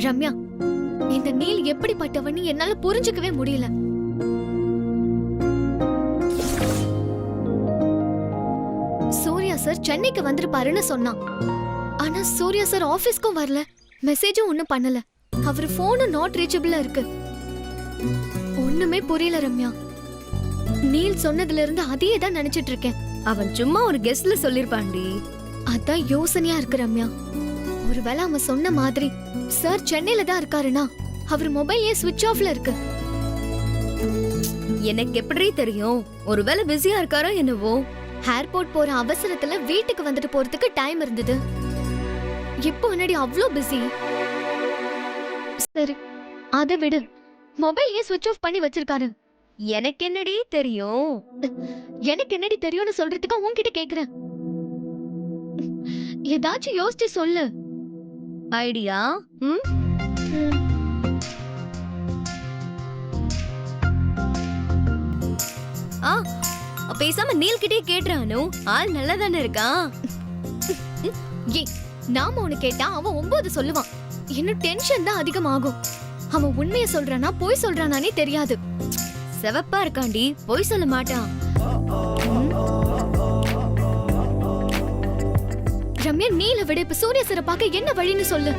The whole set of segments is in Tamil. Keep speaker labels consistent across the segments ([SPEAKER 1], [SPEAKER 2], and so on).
[SPEAKER 1] ரம்யா, இந்த நீல் எப்படிப்பட்டவன்னு என்னால புரிஞ்சுக்கவே முடியல. சூர்யா சார் சென்னைக்கு வந்திருப்பாருன்னு சொன்னான். ஆனா சூர்யா சார் ஆபீஸ்க்கும் வரல, மெசேஜும் ஒண்ணும் பண்ணல. அவர் போனும் நாட் ரீச்சபிளா இருக்கு. ஒண்ணுமே புரியல ரம்யா. நீல் சொன்னதுல இருந்து அதையே தான் நினைச்சிட்டு இருக்கேன்.
[SPEAKER 2] அவன் சும்மா ஒரு கெஸ்ட்ல சொல்லிருப்பான்டி.
[SPEAKER 1] அதான் யோசனையா இருக்கு ரம்யா. ஒருவேளை அவன் சொன்ன மாதிரி சார் சென்னையில தான் இருக்காருன்னா அவர் மொபைல் ஏன் ஸ்விட்ச் ஆஃப்ல இருக்கு?
[SPEAKER 2] எனக்கு எப்படி தெரியும்? ஒருவேளை பிஸியா இருக்காரோ என்னவோ.
[SPEAKER 1] ஏர்போர்ட் போற அவசரத்துல வீட்டுக்கு வந்துட்டு போறதுக்கு டைம் இருந்தது. இப்போ என்னடி அவ்ளோ பிஸி? சரி, அதை விடு. மொபைல் ஏன் ஸ்விட்ச் ஆஃப் பண்ணி வச்சிருக்காரு?
[SPEAKER 2] எனக்கு என்னடி தெரியும்?
[SPEAKER 1] எனக்கு என்னடி தெரியும்னு சொல்றதுக்கு உன்கிட்ட கேக்குறேன். ஏதாச்சும் யோசிச்சு சொல்லு.
[SPEAKER 2] ஐடியா? பேசாம நீல் கிட்டே கேட்றானு. ஆள் நல்லா தானே இருக்கான்.
[SPEAKER 1] ஏய், நாம ஒண்ணு கேட்டா அவன் 9 சொல்லுவான். இன்னும் டென்ஷன் தான் அதிகமாகும். அவன் உண்மையை சொல்றானா பொய் சொல்றானானே தெரியாது.
[SPEAKER 2] செவப்பா இருக்காண்டி, பொய் சொல்ல மாட்டான்.
[SPEAKER 1] ரம்யா, நீல விட இப்ப சூர்யா சாரை பார்க்க என்ன வழின்னு சொல்லு.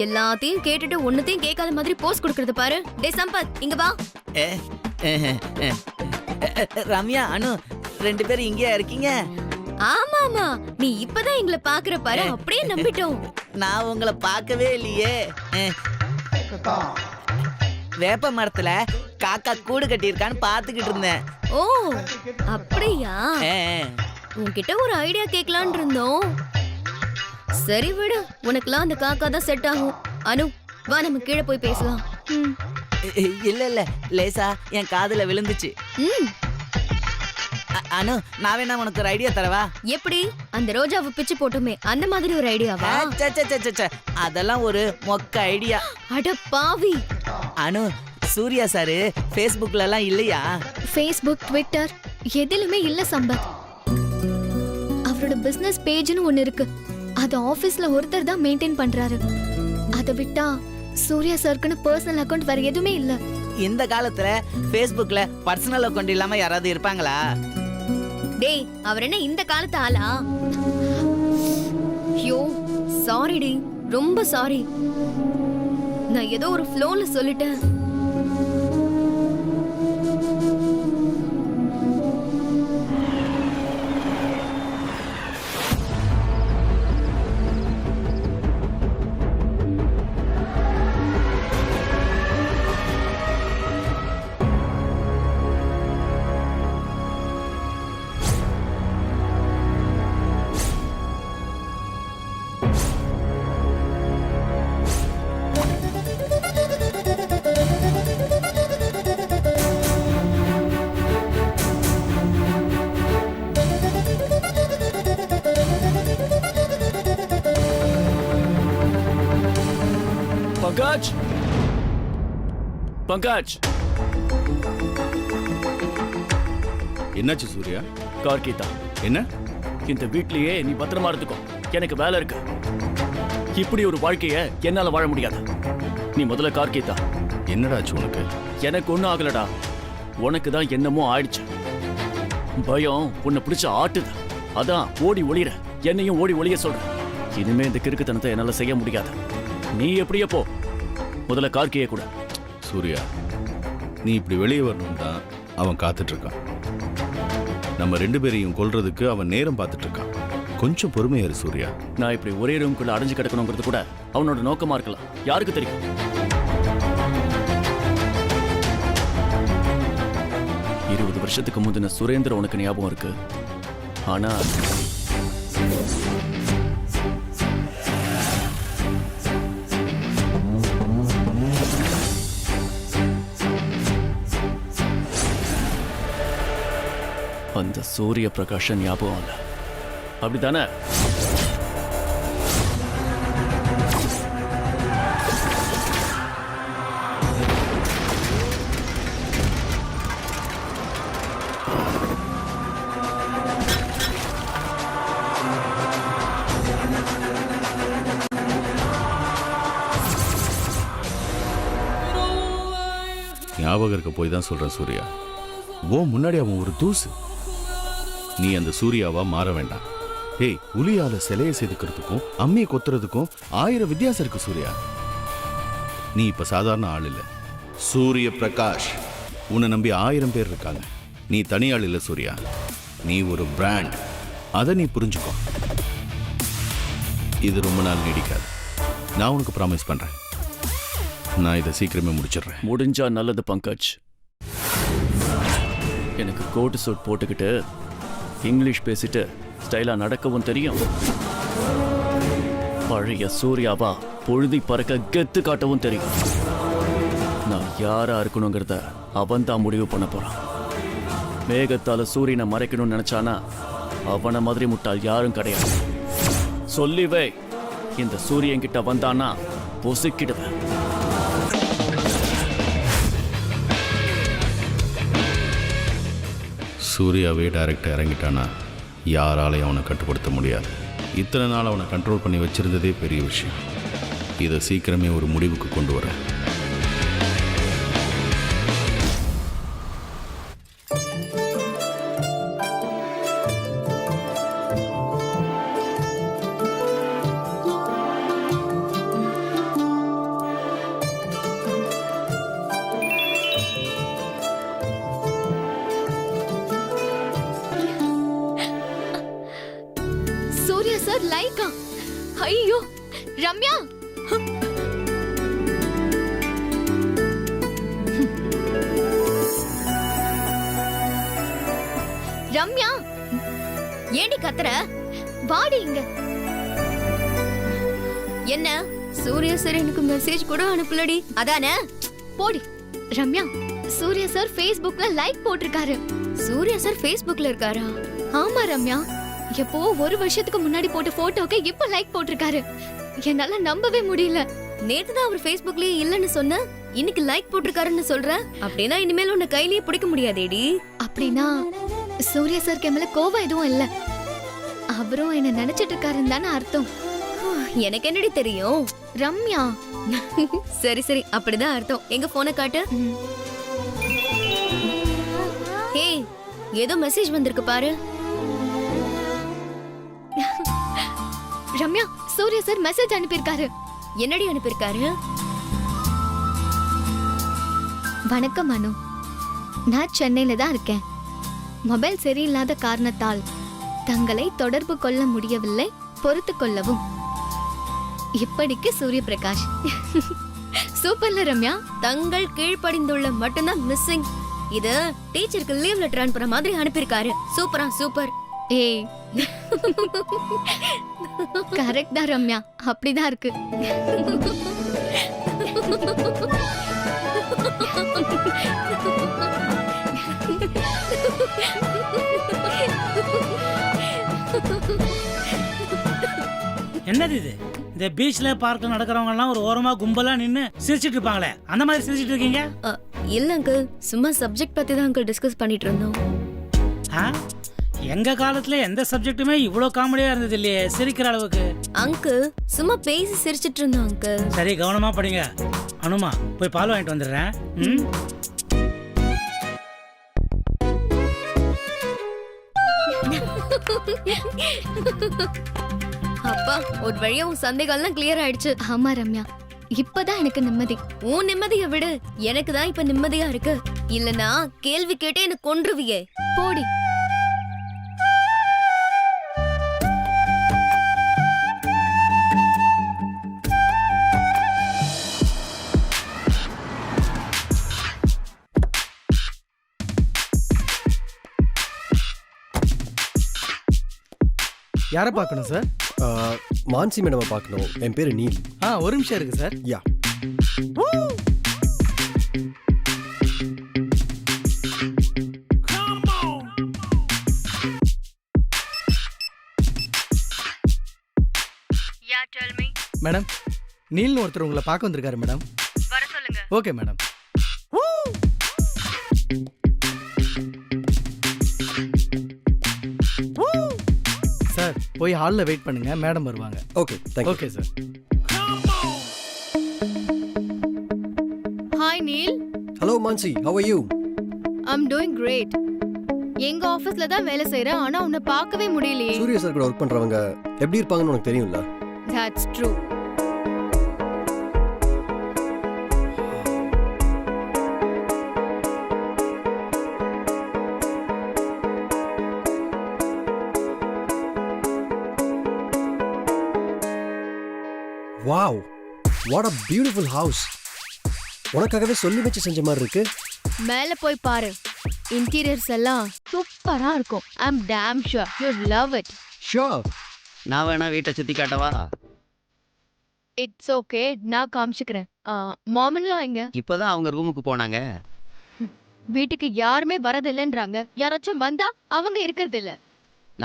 [SPEAKER 2] எல்லாத்தையும் கேட்டுட்டு ஒண்ணுத்தையும் கேட்காத மாதிரி போஸ்ட் கொடுக்கறது பாரு. டேய் சம்பத், இங்க வா.
[SPEAKER 3] ரம்யா, அனு 2 பேரும் இங்கேயா இருக்கீங்க?
[SPEAKER 2] ஆமா ஆமா, நீ இப்பதான் எங்களை பாக்குற பாரு. அப்படியே நம்பிட்டோம்.
[SPEAKER 3] நான் உங்களை பார்க்கவே இல்லையே. வேப்ப மரத்துல காக்கா கூடு கட்டியிருக்கான்னு பாத்துக்கிட்டு இருந்தேன்.
[SPEAKER 2] ஓ அப்படியா? உன்கிட்ட ஒரு ஐடியா கேட்கலான் இருந்தோம். சரி விடு, உனக்குலாம் அந்த காக்கா தான் செட் ஆகும். அனு வா, நம்ம கீழே போய் பேசலாம்.
[SPEAKER 3] இல்ல இல்ல, லேசா என் காதுல விழுந்துச்சு. அனு, நான் வேணா உனக்கு ஒரு ஐடியா தரவா?
[SPEAKER 2] எப்படி? அந்த ரோஜாவை பிச்சு போட்டுமே அந்த மாதிரி ஒரு ஐடியாவா?
[SPEAKER 3] அதெல்லாம் ஒரு மொக்க ஐடியா.
[SPEAKER 2] அட பாவி.
[SPEAKER 3] அனு, சூர்யா சாரு Facebookல எல்லாம் இல்லையா?
[SPEAKER 1] Facebook, Twitter எதிலுமே இல்ல சம்பத். அவரோட பிசினஸ் பேஜ்னு ஒன்னு இருக்கு. அது ஆபீஸ்ல ஒருத்தர் தான் மெயின்டைன் பண்றாரு. அதை விட்டா சூர்யா சார்க்குன்னு பர்சனல் அக்கவுண்ட் வேற எதுவுமே இல்ல.
[SPEAKER 3] இந்த காலத்துல Facebookல பர்சனல் அக்கவுண்ட் இல்லாம யாராவது இருப்பாங்களா?
[SPEAKER 2] டேய், அவர் என்ன இந்த காலத்து ஆளா? ஐயோ சாரி டி, ரொம்ப சாரி. நான் ஏதோ ஒரு ஃப்ளோல சொல்லிட்டேன்.
[SPEAKER 4] பங்காஜ், பங்காஜ்.
[SPEAKER 5] என்னாச்சு சூர்யா?
[SPEAKER 4] கார்கீதா,
[SPEAKER 5] என்ன?
[SPEAKER 4] இந்த வீட்லயே நீ பத்திரமா இருந்துக்கோ. எனக்கு வேலை இருக்கு. இப்படி ஒரு வாழ்க்கைய என்னால வாழ முடியாது. நீ முதல்ல கார்கீதா.
[SPEAKER 5] என்னடாச்சு உனக்கு?
[SPEAKER 4] எனக்கு ஒண்ணும் ஆகலடா. உனக்கு தான் என்னமோ ஆயிடுச்சு. பயம் உன்னை பிடிச்ச ஆட்டுது. அதான் ஓடி ஒளிற, என்னையும் ஓடி ஒளிய சொல்ற. இனிமே இந்த கிறுக்குத்தனத்தை என்னால செய்ய முடியாது. நீ எப்படியே போ, முதல்ல கார்கிய கூட.
[SPEAKER 5] சூர்யா, நீ இப்படி வெளியே வரணும் தான் அவன் காத்துட்டு இருக்கான். நம்ம 2 பேரையும் கொல்றதுக்கு அவன் நேரம் பார்த்துட்டு இருக்கான். கொஞ்சம் பொறுமையா இரு சூர்யா.
[SPEAKER 4] நான் இப்படி ஒரே ரூம்குள்ள அடைஞ்சு கிடக்கணுங்கிறது கூட அவனோட நோக்கமா இருக்கலாம். யாருக்கு தெரியும்? 20 வருஷத்துக்கு முந்தின சுரேந்திர உனக்கு ஞாபகம் இருக்கு. ஆனா அந்த சூரிய பிரகாஷன் ஞாபகம் இல்ல, அப்படித்தானே?
[SPEAKER 5] ஞாபகம் இருக்க போய் தான் சொல்கிறேன் சூர்யா. ஓ முன்னாடி அவன் ஒரு தூசு. நீ அந்த சூர்யாவா மாற வேண்டாம். ஏய், உளியால சிலையை செதுக்கிறதுக்கும் அம்மியை கொத்துறதுக்கும் 1000 வித்தியாசம் இருக்கு சூர்யா. நீ இப்ப சாதாரண ஆள் இல்ல, சூரிய பிரகாஷ். உன்னை நம்பி 1000 பேர் இருக்காங்க. நீ தனி ஆள் இல்ல சூர்யா, நீ ஒரு பிராண்ட். அதை நீ புரிஞ்சுக்கோ. இது ரொம்ப நாள் நீடிக்காது. நான் உனக்கு ப்ராமிஸ் பண்றேன். நான் இதை சீக்கிரமே முடிச்சிடுறேன்.
[SPEAKER 4] முடிஞ்சா நல்லது பங்கஜ். எனக்கு கோட் சூட் போட்டுக்கிட்டு இங்கிலீஷ் பேசிட்டு ஸ்டைலா நடக்கவும் தெரியும். பழைய சூர்யாவா பொழுதி பறக்க கெத்து காட்டவும் தெரியும். நான் யாரா இருக்கணுங்கிறத அவன் தான் முடிவு பண்ண போறான். மேகத்தால சூரியனை மறைக்கணும்னு நினைச்சானா அவனை மாதிரி முட்டாள் யாரும் கிடையாது. சொல்லிவே, இந்த சூரியன் கிட்ட வந்தானா பொசுக்கிடுவேன்.
[SPEAKER 5] சூர்யாவே டைரக்டாக இறங்கிட்டானா யாராலையும் அவனை கட்டுப்படுத்த முடியாது. இத்தனை நாள் அவனை கண்ட்ரோல் பண்ணி வச்சிருந்ததே பெரிய விஷயம். இதை சீக்கிரமே ஒரு முடிவுக்கு கொண்டு வரேன்.
[SPEAKER 1] சூர்யா சார் லைக்கா? ஐயோ ரம்யா, ரம்யா
[SPEAKER 2] ஏண்டி கத்துற?
[SPEAKER 1] வாடி இங்க.
[SPEAKER 2] என்ன சூர்யா சார் எனக்கு மெசேஜ் கூட அனுப்பலடி. அதானே?
[SPEAKER 1] போடி. ரம்யா, சூர்யா சார் Facebookல லைக் போட்டிருக்காரு.
[SPEAKER 2] சூர்யா சார் Facebookல இருக்காரா?
[SPEAKER 1] ஆமா ரம்யா, எப்போ ஒரு வருஷத்துக்கு முன்னாடி போட்ட போட்டோக்கு இப்ப லைக் போட்டிருக்காரு. என்னால நம்பவே முடியல.
[SPEAKER 2] நேத்து தான் அவர் Facebookலயே இல்லன்னு சொன்ன, இன்னைக்கு லைக் போட்டிருக்காருன்னு சொல்ற. அப்படின்னா இனிமேல் உன்னை கையிலேயே பிடிக்க முடியாதேடி.
[SPEAKER 1] அப்படின்னா சூர்யா சார் மேல கோவம் எதுவும் இல்ல, அவரும் என்ன நினைச்சிட்டு இருக்காருன்னு தானே அர்த்தம்.
[SPEAKER 2] எனக்கு என்னடி தெரியும்
[SPEAKER 1] ரம்யா.
[SPEAKER 2] சரி சரி, அப்படிதான் அர்த்தம். எங்க போனை காட்டு. ஏய், ஏதோ மெசேஜ் வந்திருக்கு பாரு.
[SPEAKER 1] ரம்யா, சூர்யா சார் மெசேஜ் அனுப்பியிருக்காரு.
[SPEAKER 2] என்னடி அனுப்பியிருக்காரு?
[SPEAKER 1] வணக்கம் அனு, நான் சென்னையில தான் இருக்கேன். மொபைல் சரியில்லாத காரணத்தால் தங்களை தொடர்பு கொள்ள முடியவில்லை, பொறுத்து கொள்ளவும். இப்படிக்கு சூரிய பிரகாஷ். சூப்பர்ல ரம்யா.
[SPEAKER 2] தங்கள் கீழ்ப்படிந்துள்ள மட்டும்தான் மிஸ்ஸிங். இது டீச்சருக்கு லீவ் லெட்டர் அனுப்புற மாதிரி அனுப்பியிருக்காரு. சூப்பரா சூப்பர்.
[SPEAKER 1] ஏய், கரெக்ட் தான் ரம்யா, அப்படிதான் இருக்கு.
[SPEAKER 6] என்னது இது? இந்த பீச்ல பார்க்ல நடக்கிறவங்க எல்லாம் ஒரு ஓரமா கும்பலா நின்னு சிரிச்சிட்டு இருப்பாங்களே, அந்த மாதிரி சிரிச்சிட்டு இருக்கீங்க?
[SPEAKER 2] இல்ல அங்கிள், சும்மா சப்ஜெக்ட் பத்தி தான் அங்கிள் டிஸ்கஸ் பண்ணிட்டு இருந்தோம்.
[SPEAKER 6] எங்க காலத்துல எந்த சப்ஜெக்ட்டுமே இவ்வளவு காமெடியா இருந்தது இல்லையே, சிரிக்கிற அளவுக்கு.
[SPEAKER 2] அங்கிள் சும்மா பேசி சிரிச்சிட்டு இருந்தோம் அங்கிள்.
[SPEAKER 6] சரி, கவனமா படிங்க. அனுமா, போய் பால் வாங்கிட்டு வந்துடுறேன்.
[SPEAKER 2] அப்பா, ஒரு வழியா உன் சந்தேகம்லாம் கிளியர் ஆயிடுச்சு.
[SPEAKER 1] ஆமா ரம்யா, இப்பதான் எனக்கு நிம்மதி.
[SPEAKER 2] உன் நிம்மதியை விடு, எனக்கு தான் இப்ப நிம்மதியா இருக்கு. இல்லனா கேள்வி கேட்டே எனக்கு கொன்றுவியே.
[SPEAKER 1] போடி.
[SPEAKER 7] யாரை பார்க்கணும் சார்?
[SPEAKER 8] மான்சி மேடமை பார்க்கணும். என் பேரு நீல்.
[SPEAKER 7] ஒரு நிமிஷம் இருக்கு சார்.
[SPEAKER 8] யா.
[SPEAKER 7] மேடம், நீல்னு ஒருத்தர் உங்களை பார்க்க வந்திருக்காரு மேடம்.
[SPEAKER 2] வர சொல்லுங்க.
[SPEAKER 7] Okay madam. சார், போய் ஹாலில் வெயிட் பண்ணுங்க, மேடம் வருவாங்க.
[SPEAKER 8] Okay, thank you.
[SPEAKER 7] Okay sir.
[SPEAKER 1] Hi Neil.
[SPEAKER 8] Hello Mansi, how are you?
[SPEAKER 2] I'm doing great. எங்க ஆபீஸ்ல தான் வேலை செய்யறேன், ஆனா உன்னை பார்க்கவே முடியலையே.
[SPEAKER 8] சூர்யா சார் கூட ஒர்க் பண்றவங்க எப்படி இருப்பாங்கன்னு உனக்கு தெரியும்ல?
[SPEAKER 2] That's true.
[SPEAKER 8] Wow, what a beautiful house. உனக்காகவே சொல்லி வச்சு செஞ்ச மாதிரி இருக்கு.
[SPEAKER 2] மேல போய் பாரு. இன்டீரியர்ஸ் எல்லாம் சூப்பரா இருக்கும். I'm dam sure you love it.
[SPEAKER 8] Sure.
[SPEAKER 3] நான் வேணா வீட்டை சுத்தி காட்டவா?
[SPEAKER 2] இட்ஸ் ஓகே, நான் காமிச்சுக்கிறேன். மாமன்லாம் எங்க?
[SPEAKER 3] இப்பதான் அவங்க ரூமுக்கு போனாங்க.
[SPEAKER 2] வீட்டுக்கு யாருமே வரதில்லைன்றாங்க. யாராச்சும் வந்தா அவங்க இருக்கிறது இல்ல.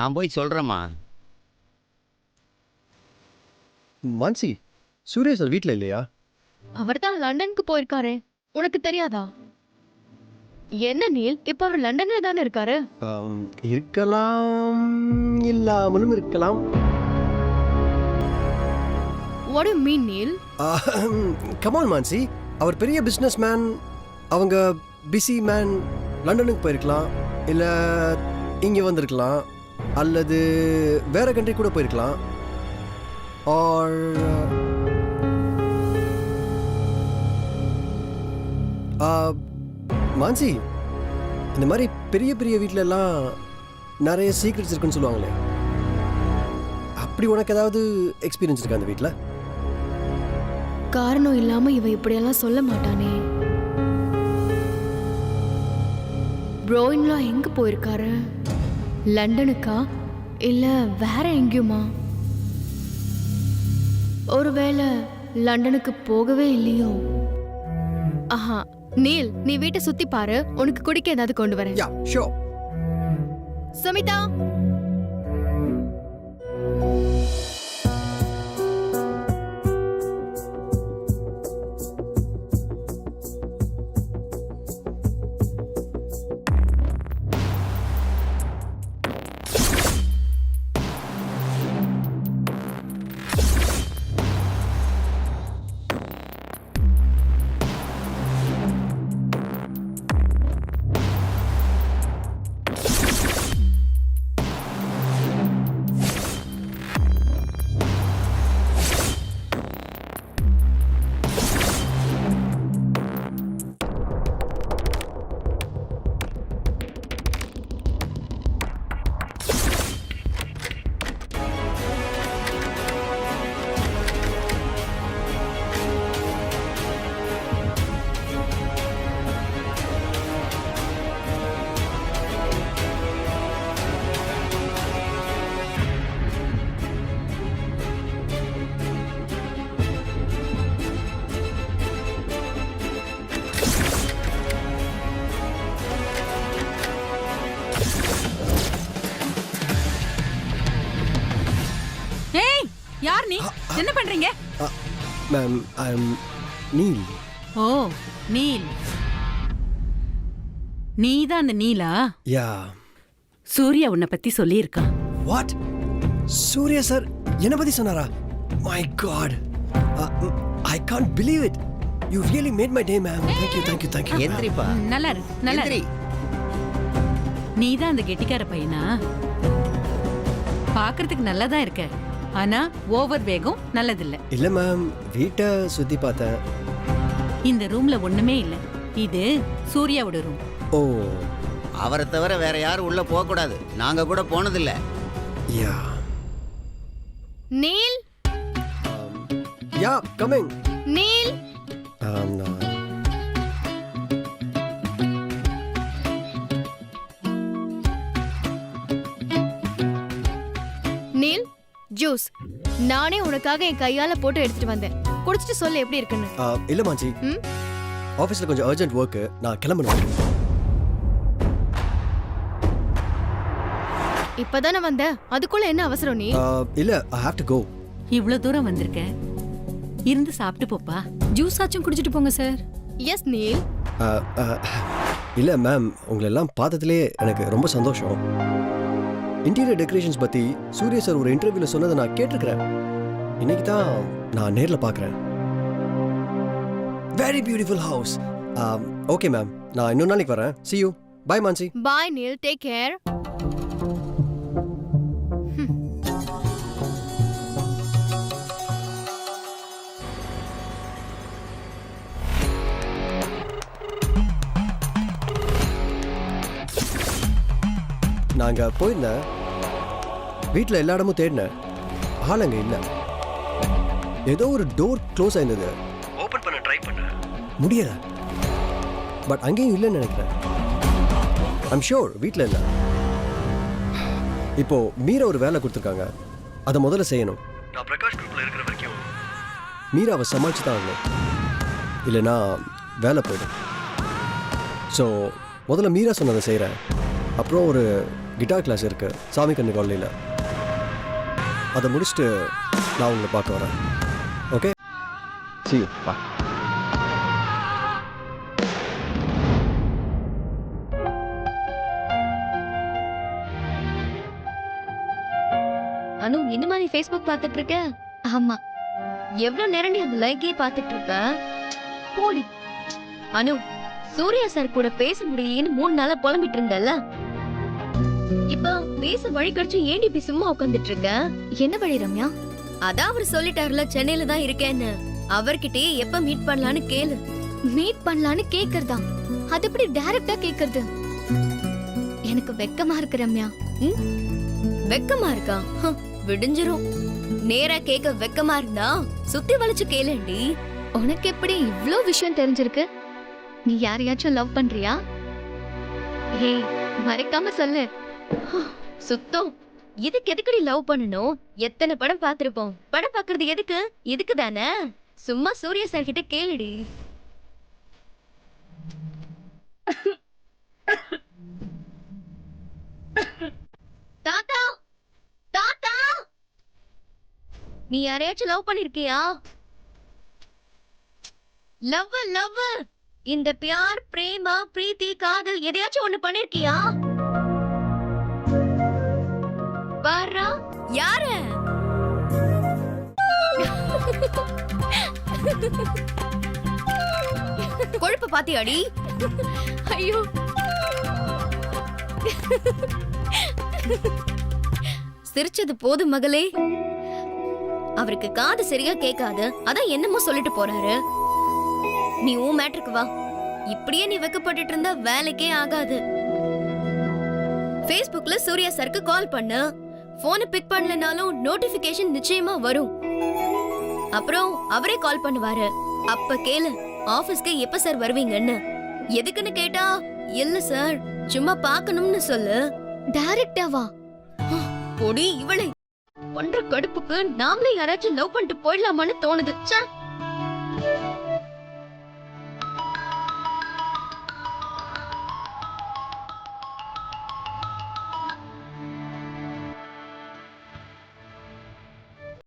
[SPEAKER 3] நான் போய் சொல்றேம்மா.
[SPEAKER 8] மான்சி, சூர்யா சார் வீட்ல இல்லையா?
[SPEAKER 2] அவர் தான் லண்டனுக்கு போயிருக்காரு. உனக்கு தெரியாதா? என்ன நீல், இப்ப அவர் லண்டன்ல தானே இருக்காரு.
[SPEAKER 8] இருக்கலாம், இல்லாமலும் இருக்கலாம்.
[SPEAKER 2] What do you mean Neel?
[SPEAKER 8] Come on Mansi, அவர் பெரிய பிசினஸ் மேன். அவங்க பிஸி மேன். லண்டனுக்கு போயிருக்கலாம், இல்ல இங்க வந்திருக்கலாம், அல்லது வேற கண்ட்ரி கூட போயிருக்கலாம். ஆர் மான்சி, இந்த மாதிரி பெரிய பெரிய வீட்ல எல்லாம் நிறைய சீக்ரெட்ஸ் இருக்குன்னு சொல்லுவாங்களே, அப்படி உனக்கு ஏதாவது எக்ஸ்பீரியன்ஸ் இருக்கா அந்த வீட்ல?
[SPEAKER 2] காரணம் இல்லாம இவ இப்படியெல்லாம் சொல்ல மாட்டானே. ப்ரோயின்லாம் எங்க போயிருக்காரு? லண்டனுக்கா இல்ல வேற எங்கேயுமா? ஒருவேளை லண்டனுக்கு போகவே இல்லையோ? ஆஹா நீல், நீ வீட்டை சுத்தி பாரு, உனக்கு குடிக்க ஏதாவது கொண்டு வரேன்.
[SPEAKER 8] Yeah sure.
[SPEAKER 2] சுமிதா,
[SPEAKER 9] யார் நீ? என்ன பண்றீங்க?
[SPEAKER 8] மேம், ஐ அம் நீல்.
[SPEAKER 9] ஓ நீல், நீதான் அந்த நீலா?
[SPEAKER 8] யா.
[SPEAKER 9] சூர்யா உன்னை பத்தி சொல்லியிருக்கான்.
[SPEAKER 8] வாட்? சூர்யா சார் என்ன பத்தி சொன்னாரா? My god, I can't believe it. You really made my day ma'am. Thank you, thank you, thank you.
[SPEAKER 3] எந்திரிப்பா.
[SPEAKER 9] நல்லா இரு, நல்லா இரு. நீதான் அந்த கெட்டிக்கார பையனா? பாக்குறதுக்கு நல்லாதான் இருக்க, ஆனா ஓவர் வேகம் நல்லதில்ல.
[SPEAKER 8] இல்ல மேம், வீட்டை சுத்தி பார்த்தேன்.
[SPEAKER 9] இந்த ரூம்ல ஒண்ணுமே இல்ல. இது சூர்யாவோட ரூம்.
[SPEAKER 8] ஓ,
[SPEAKER 3] அவரை தவிர வேற யாரும் உள்ள போக கூடாது. நாங்க கூட போனதில்ல.
[SPEAKER 8] Yeah.
[SPEAKER 2] Neel,
[SPEAKER 8] yeah coming.
[SPEAKER 2] Neel, Neel, juice நானே உனக்காக என் கையால போட்டு எடுத்துட்டு வந்தேன். குடிச்சிட்டு சொல்லு எப்படி இருக்குன்னு.
[SPEAKER 8] இல்ல மாஞ்சி, ஆபீஸ்ல கொஞ்சம் அர்ஜென்ட் ஒர்க், நான் கிளம்பணும்.
[SPEAKER 2] இப்பதானே வந்த, அதுக்குள்ள என்ன அவசரம் நீ?
[SPEAKER 8] இல்ல, ஐ ஹேவ் டு கோ.
[SPEAKER 9] இவ்வளவு தூரம் வந்திருக்க, இருந்து சாப்பிட்டு போப்பா.
[SPEAKER 1] ஜூஸ் ஆச்சும் குடிச்சிட்டு போங்க சார்.
[SPEAKER 2] Yes Neil.
[SPEAKER 8] இல்ல மேம், உங்களை எல்லாம் பார்த்ததுலே எனக்கு ரொம்ப சந்தோஷம். இன்டீரியர் டெக்கரேஷன்ஸ் பத்தி சூர்யா சார் ஒரு இன்டர்வியூல சொன்னதை நான் கேட்டிருக்கிறேன். இன்னைக்கு தான் நான் நேர்ல பார்க்கறேன். Very beautiful house. Okay ma'am, நான் இன்னொரு நாளைக்கு வரேன். see you. Bye Mansi.
[SPEAKER 1] Bye Neil, take care.
[SPEAKER 8] நான் அங்கே போயிருந்தேன். வீட்டில் எல்லா இடமும் தேடினேன், ஆள் அங்கே இல்லை. ஏதோ ஒரு டோர் க்ளோஸ் ஆயிருந்தது, ஓப்பன் பண்ண ட்ரை பண்ணேன், முடியல. பட் அங்கேயும் இல்லைன்னு நினைக்கிறேன். ஐம் ஷூர் வீட்டில் இல்லை. இப்போ மீரா ஒரு வேலை கொடுத்துருக்காங்க, அதை முதல்ல செய்யணும். நான் பிரகாஷ் குரூப்பில் இருக்கிற வரைக்கும் மீராவை சமாளிச்சு தான் ஆகணும், இல்லைன்னா வேலை போயிடும். ஸோ முதல்ல மீரா சொன்னதை செய்கிறேன். அப்புறம் ஒரு கிட்டார் கிளாஸ் இருக்குது சாமி கண்ணு காலனியில், அதை முடிச்சுட்டு நான் உங்களை பார்க்க வரேன். Okay, see you. Bye.
[SPEAKER 2] அனு, இந்த மாதிரி ஃபேஸ்புக் பார்த்துட்டு இருக்க?
[SPEAKER 1] ஆமா.
[SPEAKER 2] எவ்வளவு நேரம் நீ அந்த லைக்கே பார்த்துட்டு இருக்க? போடி. அனு, சூர்யா சார் கூட பேச முடியலன்னு 3 நாளா புலம்பிட்டு இருந்தல்ல, இப்ப பேச வழி கிடைச்சு ஏன் இப்படி சும்மா உட்காந்துட்டு இருக்க?
[SPEAKER 1] என்ன வழி ரம்யா?
[SPEAKER 2] அதான் அவர் சொல்லிட்டாருல சென்னையில தான் இருக்கேன்னு. அவர்கிட்டயே எப்ப மீட் பண்ணலான்னு கேளு.
[SPEAKER 1] மீட் பண்ணலான்னு கேக்குறதா? அது எப்படி டைரக்டா கேக்குறது? எனக்கு வெக்கமா இருக்கு ரம்யா.
[SPEAKER 2] வெக்கமா இருக்கா? விடிஞ்சிரும். நேரா கேட்க வெக்கமா இருந்தா சுத்தி வளைச்சு கேளுண்டி.
[SPEAKER 1] உனக்கு எப்படி இவ்ளோ விஷயம் தெரிஞ்சிருக்கு? நீ யாரையாச்சும் லவ் பண்றியா? ஏய், மறைக்காம சொல்லு.
[SPEAKER 2] சுத்தம். இதுக்கு எதுக்குடி லவ் பண்ணணும்? எத்தனை படம் பார்த்திருப்போம். படம் பார்க்கறது எதுக்கு? இதுக்கு தானே. சும்மா சூர்யா சார் கிட்ட கேளுடி. தாத்தா, தாத்தா, நீ யாரையாச்சும் லவ் பண்ணிருக்கியா? லவ் லவ் இந்த பியார், பிரேமா, பிரீத்தி, காதல் எதையாச்சும் ஒண்ணு பண்ணிருக்கியா? பாரா, யார? கொழுப்பு பாத்தியாடி?
[SPEAKER 1] ஐயோ,
[SPEAKER 2] சிரிச்சது போதும் மகளே. அவருக்கு காது சரியா கேட்காது, அதான் என்னமோ சொல்லிட்டு போறாரு. நீ உன் மேட்ருக்கு வா. இப்படியே நீ வெக்கப்பட்டுட்டு இருந்தா வேலைக்கே ஆகாது. Facebookல சூர்யா சாருக்கு கால் பண்ணு. போனை பிக் பண்ணலனாலும் நோட்டிபிகேஷன் நிச்சயமா வரும். அப்புறம் அவரே கால் பண்ணுவாரு. அப்ப கேளு, ஆபீஸ்க்கு எப்ப சார் வருவீங்கன்னு. எதுக்குன்னு கேட்டா, இல்ல சார் சும்மா பார்க்கணும்னு சொல்லு.
[SPEAKER 1] டைரக்டாவா?
[SPEAKER 2] பொடி இவளே, பண்ற கடுப்புக்கு நாமளே யாராச்சும் லவ் பண்ணிட்டு போயிடலாமான்னு தோணுது. ச்சே.